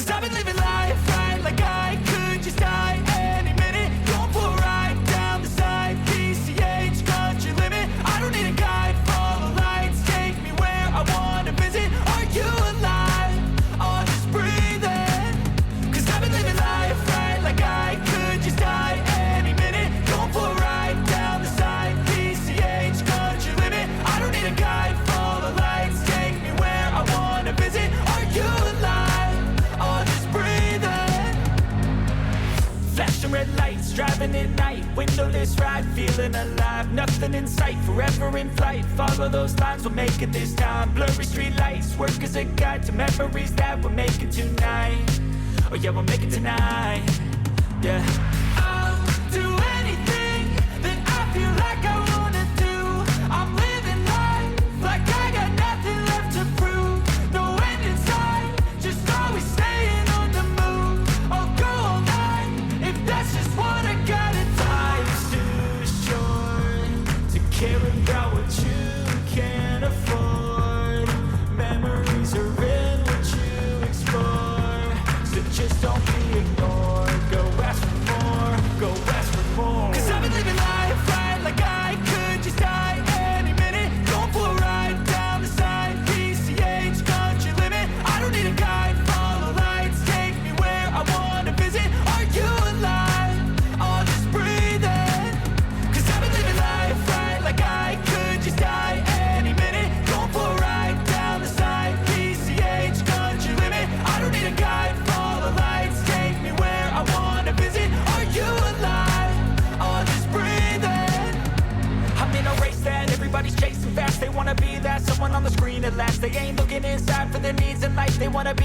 Cause I've been living life right, like I could just die any minute. Going for a ride down the side, PCH, country limit. I don't need a guide, follow lights, take me where I wanna visit. Are you alive? Or just breathing? Cause I've been living life right, like I could just die any minute. Going for a ride down the side, PCH, country limit. I don't need a guide, follow lights, take me where I wanna visit. Are you alive? Or just breathing? Flashing red lights, driving at night, windowless ride, feeling alive. Nothing in sight, forever in flight. Follow those lines, we'll make it this time. Blurry street lights, work as a guide to memories that we're making tonight. Oh yeah, we'll make it tonight. Yeah. I'll do anything that I feel like I wanna do. I'm living life like I got nothing left to prove. No end in sight, just always staying on the move. I'll go all night if that's just what I gotta do. Life's too short to care about what you can't afford. Memories are in what you explore, so just don't be ignored. Go ask for more, go ask for more. Cause I've been living life right, like I could just die any minute. Going for a ride down the side, PCH, country limit. I don't need a guide, follow lights, take me where I wanna visit. Are you alive? Or just breathing? Cause I've been living life right, like I could just die any minute. Going for a ride down the side, PCH, country limit. I don't need a guide, follow lights, take me where I wanna visit. Are you alive? Or just breathing? I'm in a race that everybody's chasing fast. They wanna be that someone on the screen at last. They ain't looking inside for their needs in life. They wanna be